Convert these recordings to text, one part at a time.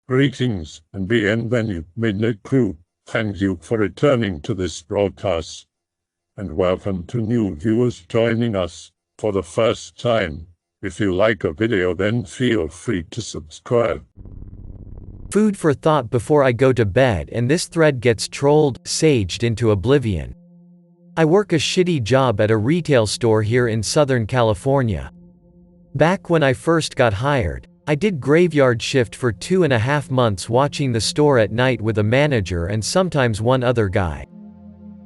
Greetings and bienvenue, midnight crew. Thank you for returning to this broadcast, and welcome to new viewers joining us for the first time. If you like a video, then feel free to subscribe. Food for thought before I go to bed, and this thread gets trolled, saged into oblivion. I work a shitty job at a retail store here in Southern California. Back when I first got hired, I did graveyard shift for 2.5 months, watching the store at night with a manager and sometimes one other guy.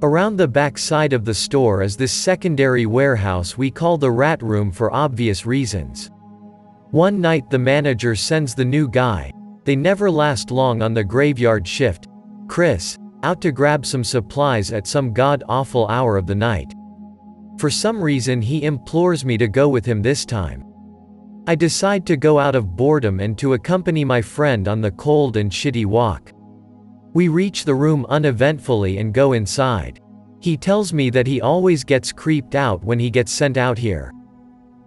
Around the back side of the store is this secondary warehouse we call the rat room for obvious reasons. One night the manager sends the new guy, they never last long on the graveyard shift, Chris, out to grab some supplies at some god-awful hour of the night. For some reason he implores me to go with him this time. I decide to go out of boredom and to accompany my friend on the cold and shitty walk. We reach the room uneventfully and go inside. He tells me that he always gets creeped out when he gets sent out here.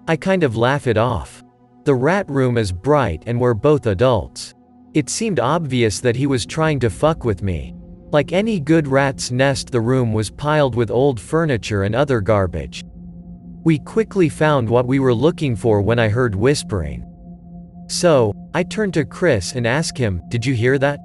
I kind of laugh it off. The rat room is bright and we're both adults. It seemed obvious that he was trying to fuck with me. Like any good rat's nest, the room was piled with old furniture and other garbage. We quickly found what we were looking for when I heard whispering. So, I turn to Chris and ask him, "Did you hear that?"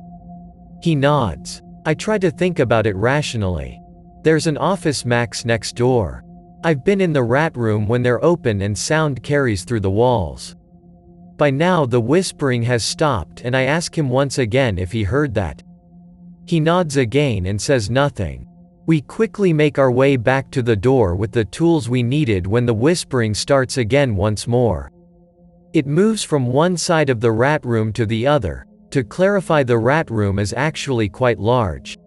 He nods. I try to think about it rationally. There's an Office Max next door. I've been in the rat room when they're open and sound carries through the walls. By now the whispering has stopped and I ask him once again if he heard that. He nods again and says nothing. We quickly make our way back to the door with the tools we needed when the whispering starts again once more. It moves from one side of the rat room to the other. To clarify, the rat room is actually quite large.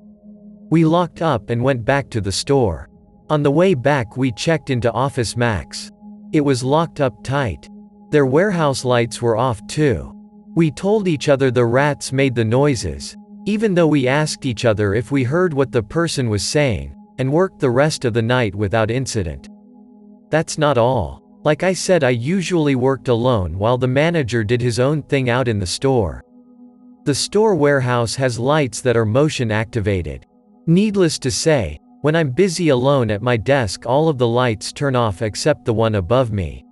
We locked up and went back to the store. On the way back we checked into Office Max. It was locked up tight. Their warehouse lights were off too. We told each other the rats made the noises, even though we asked each other if we heard what the person was saying, and worked the rest of the night without incident. That's not all. Like I said, I usually worked alone while the manager did his own thing out in the store. The store warehouse has lights that are motion activated. Needless to say, when I'm busy alone at my desk, all of the lights turn off except the one above me.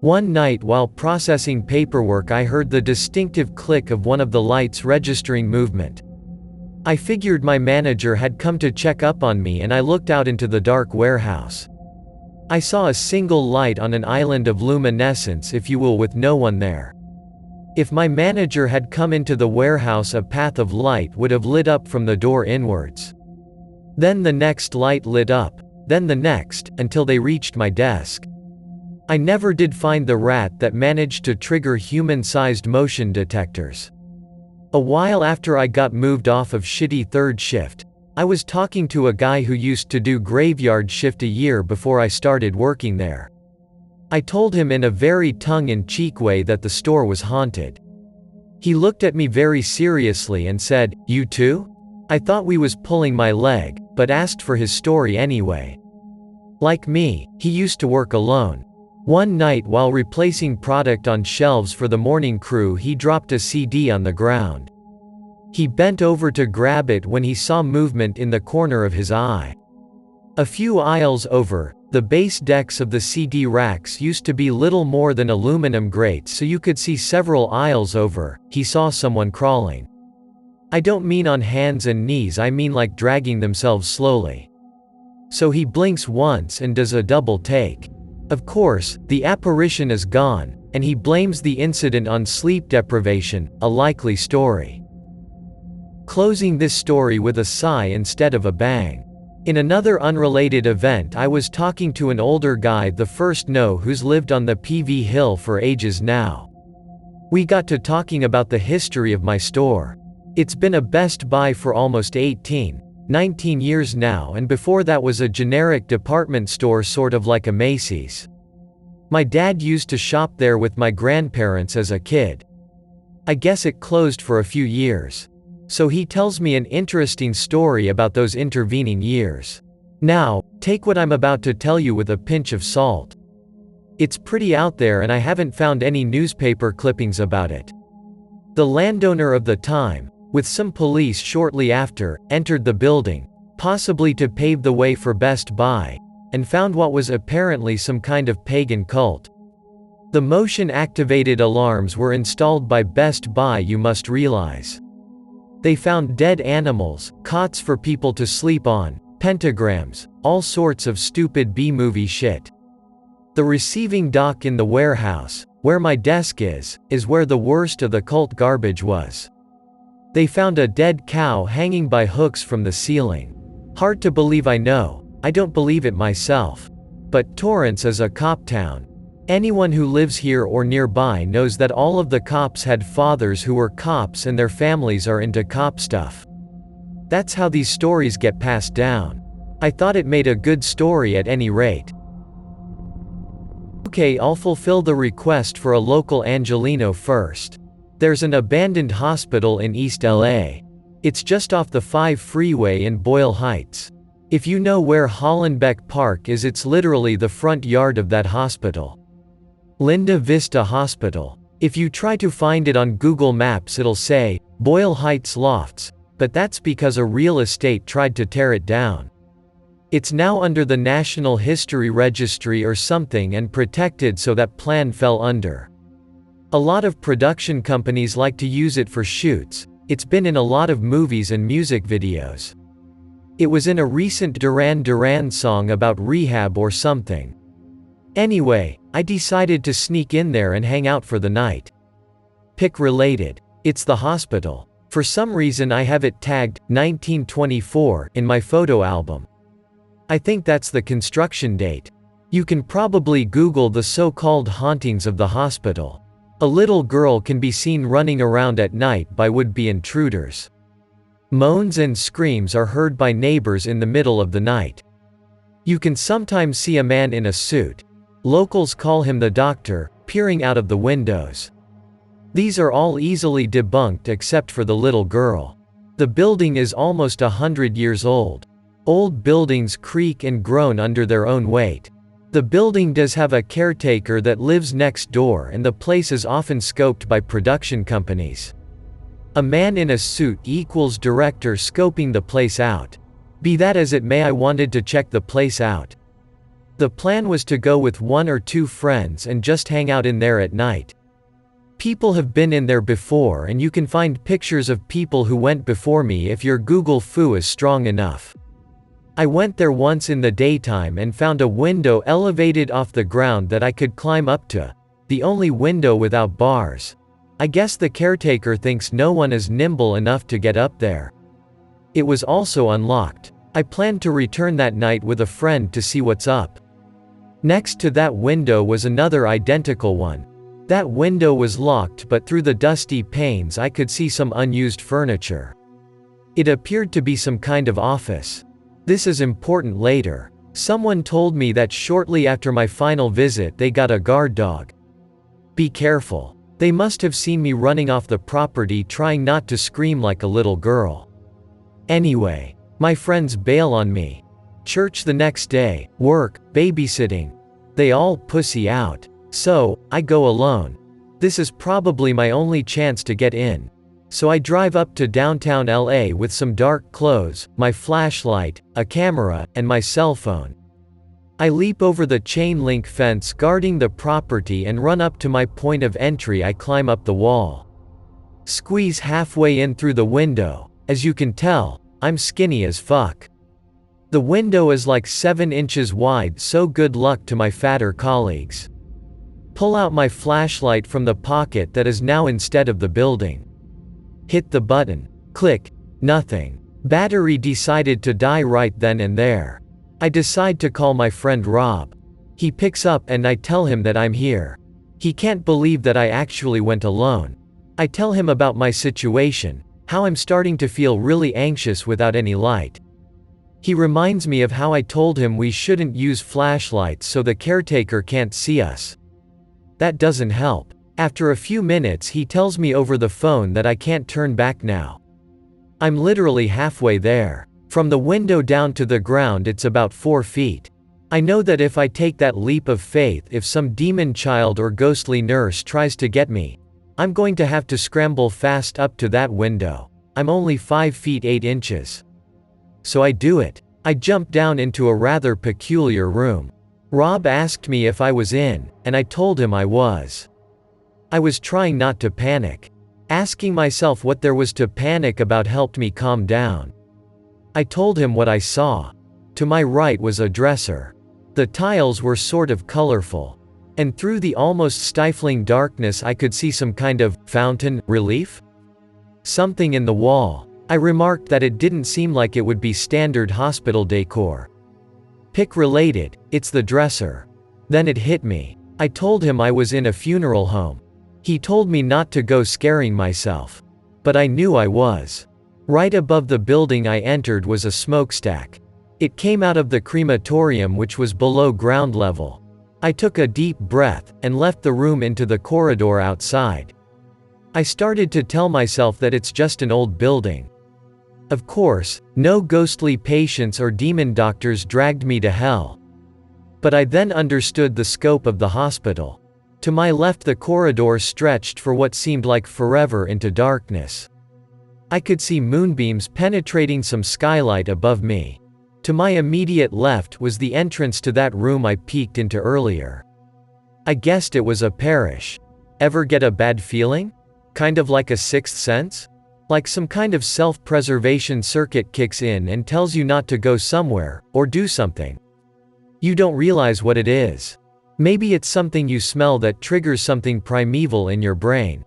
One night while processing paperwork, I heard the distinctive click of one of the lights registering movement. I figured my manager had come to check up on me and I looked out into the dark warehouse. I saw a single light on an island of luminescence, if you will, with no one there. If my manager had come into the warehouse, a path of light would have lit up from the door inwards. Then the next light lit up, then the next, until they reached my desk. I never did find the rat that managed to trigger human-sized motion detectors. A while after I got moved off of shitty third shift, I was talking to a guy who used to do graveyard shift a year before I started working there. I told him in a very tongue-in-cheek way that the store was haunted. He looked at me very seriously and said, "You too?" I thought we was pulling my leg, but asked for his story anyway. Like me, he used to work alone. One night while replacing product on shelves for the morning crew, he dropped a CD on the ground. He bent over to grab it when he saw movement in the corner of his eye. A few aisles over, the base decks of the CD racks used to be little more than aluminum grates, so you could see several aisles over. He saw someone crawling. I don't mean on hands and knees, I mean like dragging themselves slowly. So he blinks once and does a double take. Of course, the apparition is gone, and he blames the incident on sleep deprivation, a likely story. Closing this story with a sigh instead of a bang. In another unrelated event, I was talking to an older guy, the first know who's lived on the PV Hill for ages now. We got to talking about the history of my store. It's been a Best Buy for almost 19 years now, and before that was a generic department store, sort of like a Macy's. My dad used to shop there with my grandparents as a kid. I guess it closed for a few years. So he tells me an interesting story about those intervening years. Now, take what I'm about to tell you with a pinch of salt. It's pretty out there and I haven't found any newspaper clippings about it. The landowner of the time, with some police shortly after, entered the building, possibly to pave the way for Best Buy, and found what was apparently some kind of pagan cult. The motion-activated alarms were installed by Best Buy, you must realize. They found dead animals, cots for people to sleep on, pentagrams, all sorts of stupid B-movie shit. The receiving dock in the warehouse, where my desk is where the worst of the cult garbage was. They found a dead cow hanging by hooks from the ceiling. Hard to believe, I know. I don't believe it myself. But Torrance is a cop town. Anyone who lives here or nearby knows that all of the cops had fathers who were cops and their families are into cop stuff. That's how these stories get passed down. I thought it made a good story at any rate. Okay, I'll fulfill the request for a local Angelino first. There's an abandoned hospital in East LA. It's just off the 5 freeway in Boyle Heights. If you know where Hollenbeck Park is, it's literally the front yard of that hospital. Linda Vista Hospital. If you try to find it on Google Maps, it'll say, Boyle Heights Lofts, but that's because a real estate tried to tear it down. It's now under the National History Registry or something and protected, so that plan fell under. A lot of production companies like to use it for shoots. It's been in a lot of movies and music videos. It was in a recent Duran Duran song about rehab or something. Anyway, I decided to sneak in there and hang out for the night. Pick related. It's the hospital. For some reason I have it tagged 1924 in my photo album. I think that's the construction date. You can probably Google the so-called hauntings of the hospital. A little girl can be seen running around at night by would-be intruders. Moans and screams are heard by neighbors in the middle of the night. You can sometimes see a man in a suit. Locals call him the doctor, peering out of the windows. These are all easily debunked except for the little girl. The building is almost 100 years old. Old buildings creak and groan under their own weight. The building does have a caretaker that lives next door, and the place is often scoped by production companies. A man in a suit equals director scoping the place out. Be that as it may, I wanted to check the place out. The plan was to go with 1 or 2 friends and just hang out in there at night. People have been in there before, and you can find pictures of people who went before me if your Google foo is strong enough. I went there once in the daytime and found a window elevated off the ground that I could climb up to. The only window without bars. I guess the caretaker thinks no one is nimble enough to get up there. It was also unlocked. I planned to return that night with a friend to see what's up. Next to that window was another identical one. That window was locked, but through the dusty panes I could see some unused furniture. It appeared to be some kind of office. This is important later. Someone told me that shortly after my final visit they got a guard dog. Be careful. They must have seen me running off the property trying not to scream like a little girl. Anyway, my friends bail on me. Church the next day, work, babysitting. They all pussy out. So, I go alone. This is probably my only chance to get in. So I drive up to downtown LA with some dark clothes, my flashlight, a camera, and my cell phone. I leap over the chain link fence guarding the property and run up to my point of entry. I climb up the wall. Squeeze halfway in through the window. As you can tell, I'm skinny as fuck. The window is like 7 inches wide, so good luck to my fatter colleagues. Pull out my flashlight from the pocket that is now instead of the building. Hit the button. Click. Nothing. Battery decided to die right then and there. I decide to call my friend Rob. He picks up and I tell him that I'm here. He can't believe that I actually went alone. I tell him about my situation, how I'm starting to feel really anxious without any light. He reminds me of how I told him we shouldn't use flashlights so the caretaker can't see us. That doesn't help. After a few minutes he tells me over the phone that I can't turn back now. I'm literally halfway there. From the window down to the ground it's about 4 feet. I know that if I take that leap of faith, if some demon child or ghostly nurse tries to get me, I'm going to have to scramble fast up to that window. I'm only 5 feet 8 inches. So I do it. I jump down into a rather peculiar room. Rob asked me if I was in, and I told him I was. I was trying not to panic. Asking myself what there was to panic about helped me calm down. I told him what I saw. To my right was a dresser. The tiles were sort of colorful. And through the almost stifling darkness I could see some kind of fountain relief? Something in the wall. I remarked that it didn't seem like it would be standard hospital decor. Pick related, it's the dresser. Then it hit me. I told him I was in a funeral home. He told me not to go scaring myself. But I knew I was. Right above the building I entered was a smokestack. It came out of the crematorium, which was below ground level. I took a deep breath, and left the room into the corridor outside. I started to tell myself that it's just an old building. Of course, no ghostly patients or demon doctors dragged me to hell. But I then understood the scope of the hospital. To my left the corridor stretched for what seemed like forever into darkness. I could see moonbeams penetrating some skylight above me. To my immediate left was the entrance to that room I peeked into earlier. I guessed it was a parish. Ever get a bad feeling? Kind of like a sixth sense? Like some kind of self-preservation circuit kicks in and tells you not to go somewhere, or do something. You don't realize what it is. Maybe it's something you smell that triggers something primeval in your brain.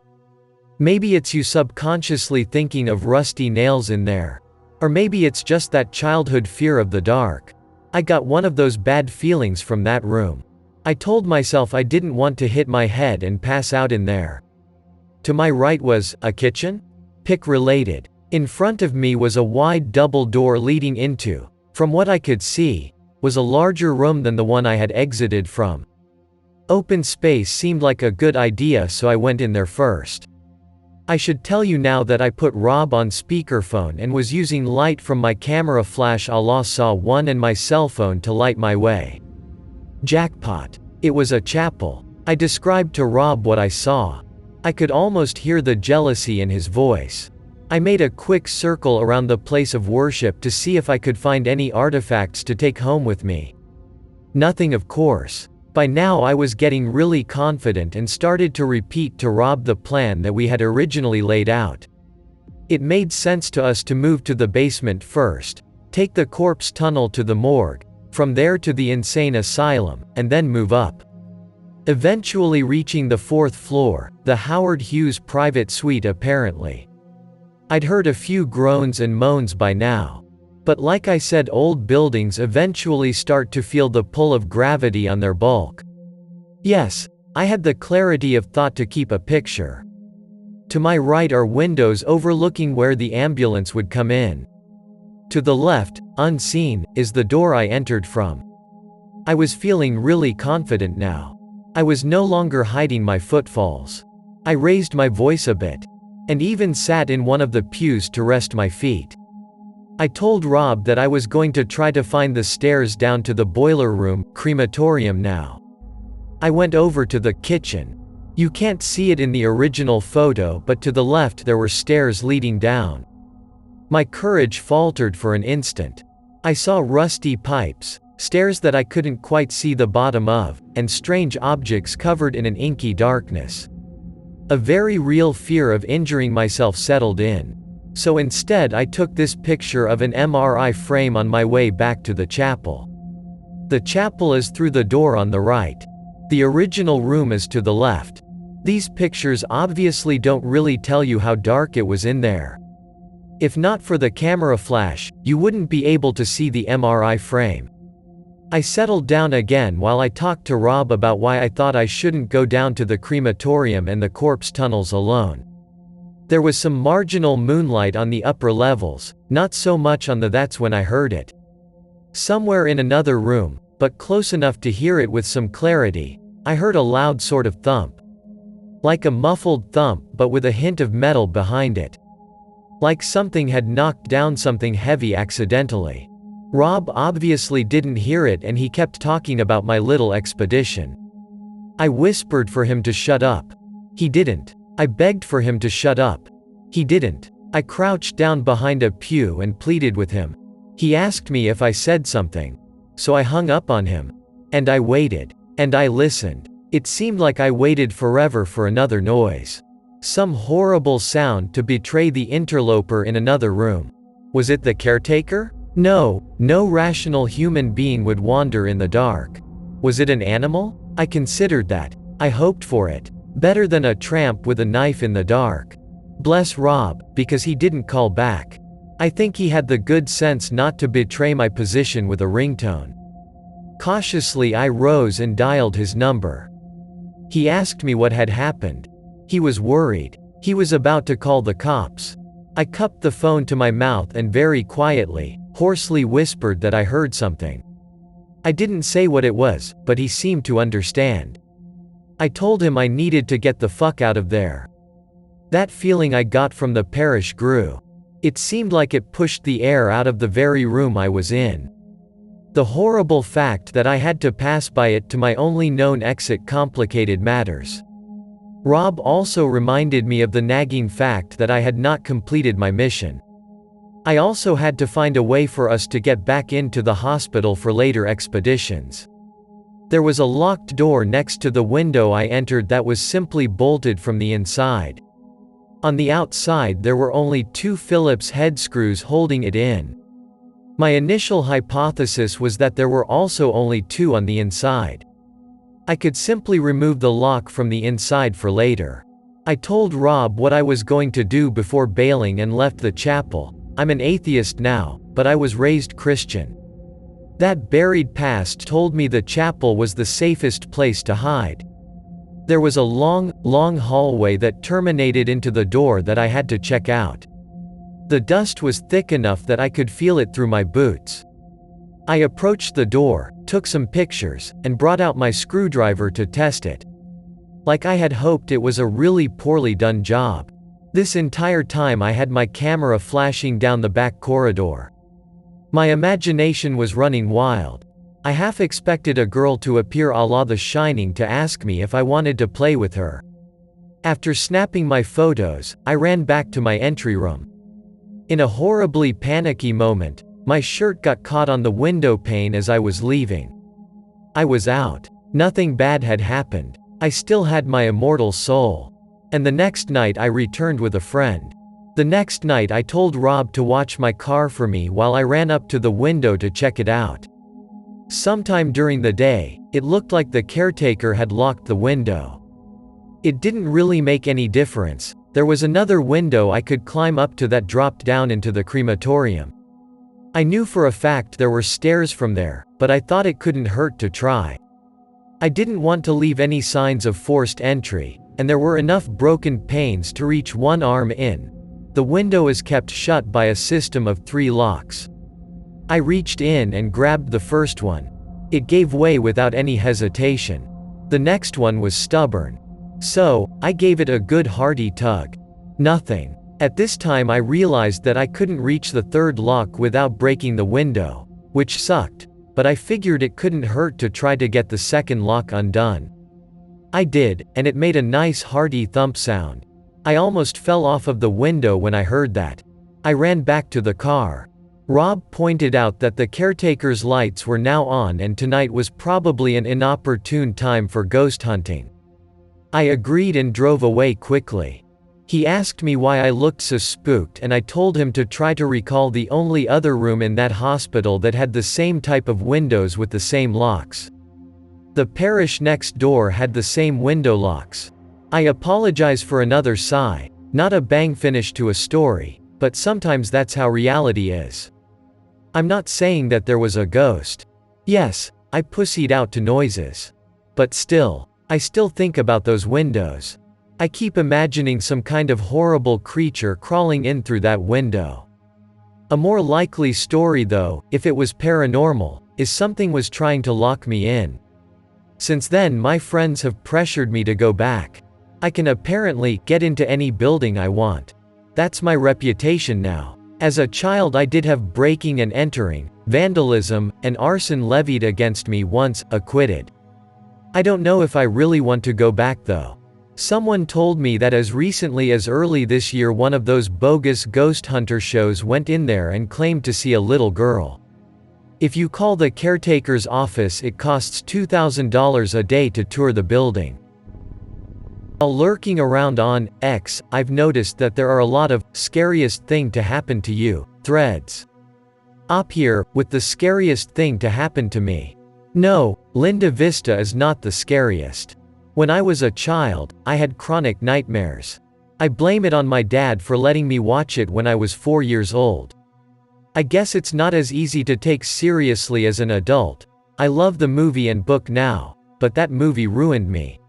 Maybe it's you subconsciously thinking of rusty nails in there. Or maybe it's just that childhood fear of the dark. I got one of those bad feelings from that room. I told myself I didn't want to hit my head and pass out in there. To my right was a kitchen? Pick related. In front of me was a wide double door leading into, from what I could see, was a larger room than the one I had exited from. Open space seemed like a good idea, so I went in there first. I should tell you now that I put Rob on speakerphone and was using light from my camera flash a la Saw 1 and my cell phone to light my way. Jackpot. It was a chapel. I described to Rob what I saw. I could almost hear the jealousy in his voice. I made a quick circle around the place of worship to see if I could find any artifacts to take home with me. Nothing, of course. By now I was getting really confident and started to repeat to Rob the plan that we had originally laid out. It made sense to us to move to the basement first, take the corpse tunnel to the morgue, from there to the insane asylum, and then move up. Eventually reaching the 4th floor, the Howard Hughes private suite apparently. I'd heard a few groans and moans by now. But like I said, old buildings eventually start to feel the pull of gravity on their bulk. Yes, I had the clarity of thought to keep a picture. To my right are windows overlooking where the ambulance would come in. To the left, unseen, is the door I entered from. I was feeling really confident now. I was no longer hiding my footfalls. I raised my voice a bit, and even sat in one of the pews to rest my feet. I told Rob that I was going to try to find the stairs down to the boiler room, crematorium now. I went over to the kitchen. You can't see it in the original photo, but to the left there were stairs leading down. My courage faltered for an instant. I saw rusty pipes, stairs that I couldn't quite see the bottom of, and strange objects covered in an inky darkness. A very real fear of injuring myself settled in. So instead I took this picture of an MRI frame on my way back to the chapel. The chapel is through the door on the right. The original room is to the left. These pictures obviously don't really tell you how dark it was in there. If not for the camera flash, you wouldn't be able to see the MRI frame. I settled down again while I talked to Rob about why I thought I shouldn't go down to the crematorium and the corpse tunnels alone. There was some marginal moonlight on the upper levels, not so much on the. That's when I heard it. Somewhere in another room, but close enough to hear it with some clarity, I heard a loud sort of thump. Like a muffled thump, but with a hint of metal behind it. Like something had knocked down something heavy accidentally. Rob obviously didn't hear it and he kept talking about my little expedition. I whispered for him to shut up. He didn't. I begged for him to shut up. He didn't. I crouched down behind a pew and pleaded with him. He asked me if I said something. So I hung up on him. And I waited. And I listened. It seemed like I waited forever for another noise. Some horrible sound to betray the interloper in another room. Was it the caretaker? No, no rational human being would wander in the dark. Was it an animal? I considered that. I hoped for it. Better than a tramp with a knife in the dark. Bless Rob, because he didn't call back. I think he had the good sense not to betray my position with a ringtone. Cautiously I rose and dialed his number. He asked me what had happened. He was worried. He was about to call the cops. I cupped the phone to my mouth and very quietly, hoarsely whispered that I heard something. I didn't say what it was, but he seemed to understand. I told him I needed to get the fuck out of there. That feeling I got from the parish grew. It seemed like it pushed the air out of the very room I was in. The horrible fact that I had to pass by it to my only known exit complicated matters. Rob also reminded me of the nagging fact that I had not completed my mission. I also had to find a way for us to get back into the hospital for later expeditions. There was a locked door next to the window I entered that was simply bolted from the inside. On the outside there were only 2 Phillips head screws holding it in. My initial hypothesis was that there were also only 2 on the inside. I could simply remove the lock from the inside for later. I told Rob what I was going to do before bailing and left the chapel. I'm an atheist now, but I was raised Christian. That buried past told me the chapel was the safest place to hide. There was a long, long hallway that terminated into the door that I had to check out. The dust was thick enough that I could feel it through my boots. I approached the door, took some pictures, and brought out my screwdriver to test it. Like I had hoped, it was a really poorly done job. This entire time I had my camera flashing down the back corridor. My imagination was running wild. I half expected a girl to appear a la The Shining to ask me if I wanted to play with her. After snapping my photos, I ran back to my entry room. In a horribly panicky moment, my shirt got caught on the window pane as I was leaving. I was out. Nothing bad had happened. I still had my immortal soul. And the next night I returned with a friend. The next night I told Rob to watch my car for me while I ran up to the window to check it out. Sometime during the day, it looked like the caretaker had locked the window. It didn't really make any difference. There was another window I could climb up to that dropped down into the crematorium. I knew for a fact there were stairs from there, but I thought it couldn't hurt to try. I didn't want to leave any signs of forced entry, and there were enough broken panes to reach one arm in. The window is kept shut by a system of 3 locks. I reached in and grabbed the first one. It gave way without any hesitation. The next one was stubborn. So, I gave it a good hearty tug. Nothing. At this time I realized that I couldn't reach the 3rd lock without breaking the window, which sucked, but I figured it couldn't hurt to try to get the 2nd lock undone. I did, and it made a nice hearty thump sound. I almost fell off of the window when I heard that. I ran back to the car. Rob pointed out that the caretaker's lights were now on and tonight was probably an inopportune time for ghost hunting. I agreed and drove away quickly. He asked me why I looked so spooked, and I told him to try to recall the only other room in that hospital that had the same type of windows with the same locks. The parish next door had the same window locks. I apologize for another sigh, not a bang finish to a story, but sometimes that's how reality is. I'm not saying that there was a ghost. Yes, I pussied out to noises. But still, I still think about those windows. I keep imagining some kind of horrible creature crawling in through that window. A more likely story though, if it was paranormal, is something was trying to lock me in. Since then my friends have pressured me to go back. I can apparently get into any building I want. That's my reputation now. As a child I did have breaking and entering, vandalism, and arson levied against me once, acquitted. I don't know if I really want to go back though. Someone told me that as recently as early this year one of those bogus ghost hunter shows went in there and claimed to see a little girl. If you call the caretaker's office, it costs $2,000 a day to tour the building. While lurking around on X, I've noticed that there are a lot of scariest thing to happen to you threads. Up here, with the scariest thing to happen to me. No, Linda Vista is not the scariest. When I was a child, I had chronic nightmares. I blame it on my dad for letting me watch it when I was 4 years old. I guess it's not as easy to take seriously as an adult. I love the movie and book now, but that movie ruined me.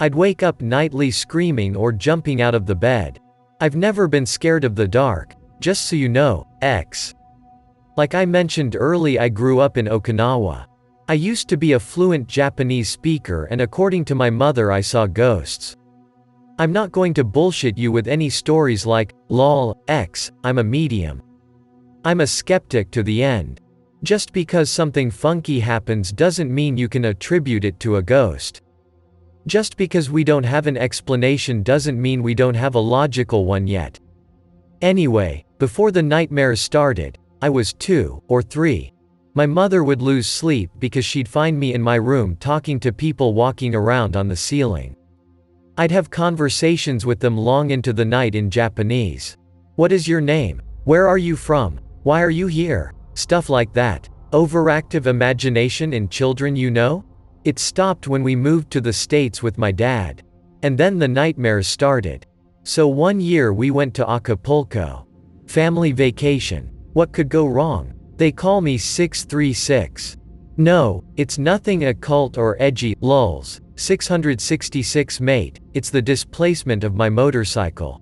I'd wake up nightly screaming or jumping out of the bed. I've never been scared of the dark, just so you know, X. Like I mentioned early, I grew up in Okinawa. I used to be a fluent Japanese speaker, and according to my mother I saw ghosts. I'm not going to bullshit you with any stories like, lol, X, I'm a medium. I'm a skeptic to the end. Just because something funky happens doesn't mean you can attribute it to a ghost. Just because we don't have an explanation doesn't mean we don't have a logical one yet. Anyway, before the nightmares started, I was 2 or 3. My mother would lose sleep because she'd find me in my room talking to people walking around on the ceiling. I'd have conversations with them long into the night in Japanese. What is your name? Where are you from? Why are you here? Stuff like that. Overactive imagination in children, you know? It stopped when we moved to the States with my dad. And then the nightmares started. So one year we went to Acapulco. Family vacation. What could go wrong? They call me 636. No, it's nothing occult or edgy, lulz. 666 mate, it's the displacement of my motorcycle.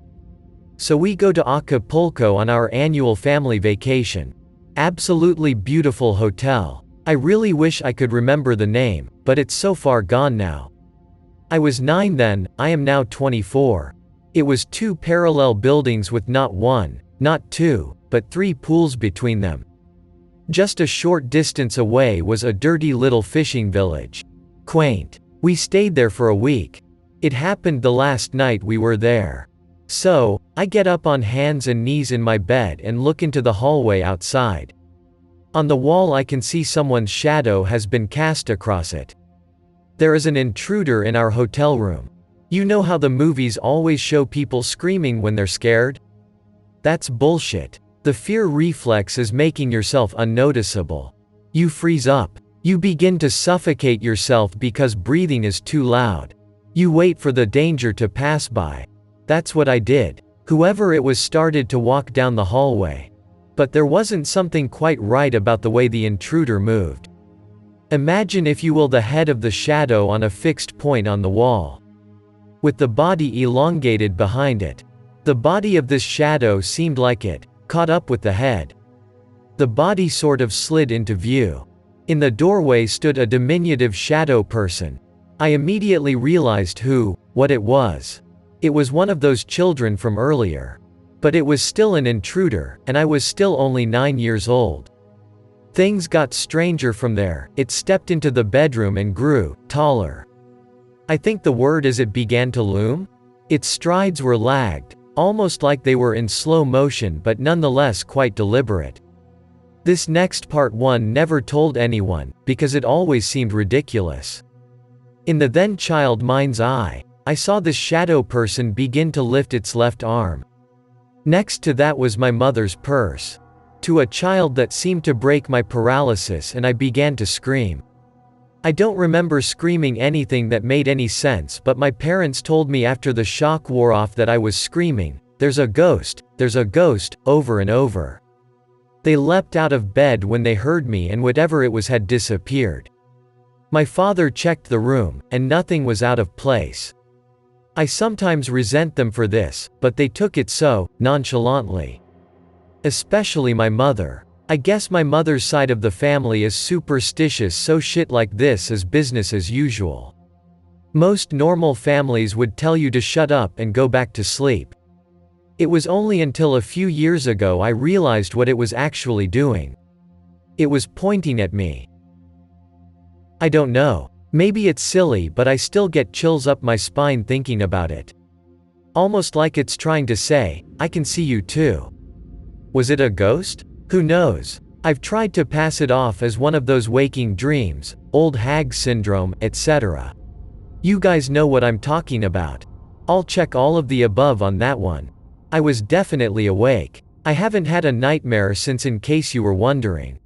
So we go to Acapulco on our annual family vacation. Absolutely beautiful hotel. I really wish I could remember the name, but it's so far gone now. I was 9 then, I am now 24. It was 2 parallel buildings with not 1, not 2, but 3 pools between them. Just a short distance away was a dirty little fishing village. Quaint. We stayed there for a week. It happened the last night we were there. So, I get up on hands and knees in my bed and look into the hallway outside. On the wall I can see someone's shadow has been cast across it. There is an intruder in our hotel room. You know how the movies always show people screaming when they're scared? That's bullshit. The fear reflex is making yourself unnoticeable. You freeze up. You begin to suffocate yourself because breathing is too loud. You wait for the danger to pass by. That's what I did. Whoever it was started to walk down the hallway. But there wasn't something quite right about the way the intruder moved. Imagine, if you will, the head of the shadow on a fixed point on the wall, with the body elongated behind it. The body of this shadow seemed like it caught up with the head. The body sort of slid into view. In the doorway stood a diminutive shadow person. I immediately realized what it was. It was one of those children from earlier. But it was still an intruder, and I was still only 9 years old. Things got stranger from there. It stepped into the bedroom and grew taller. I think the word is it began to loom. Its strides were lagged, almost like they were in slow motion, but nonetheless quite deliberate. This next part one never told anyone, because it always seemed ridiculous. In the then child mind's eye, I saw this shadow person begin to lift its left arm. Next to that was my mother's purse. To a child that seemed to break my paralysis, and I began to scream. I don't remember screaming anything that made any sense, but my parents told me after the shock wore off that I was screaming, there's a ghost, over and over. They leapt out of bed when they heard me, and whatever it was had disappeared. My father checked the room, and nothing was out of place. I sometimes resent them for this, but they took it so nonchalantly. Especially my mother. I guess my mother's side of the family is superstitious, so shit like this is business as usual. Most normal families would tell you to shut up and go back to sleep. It was only until a few years ago I realized what it was actually doing. It was pointing at me. I don't know. Maybe it's silly, but I still get chills up my spine thinking about it. Almost like it's trying to say, I can see you too. Was it a ghost? Who knows? I've tried to pass it off as one of those waking dreams, old hag syndrome, etc. You guys know what I'm talking about. I'll check all of the above on that one. I was definitely awake. I haven't had a nightmare since, in case you were wondering.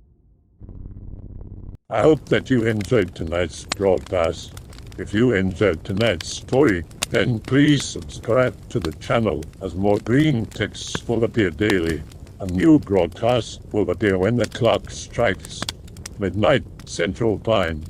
I hope that you enjoyed tonight's broadcast. If you enjoyed tonight's story, then please subscribe to the channel as more Greentext will appear daily. A new broadcast will appear when the clock strikes midnight Central Time.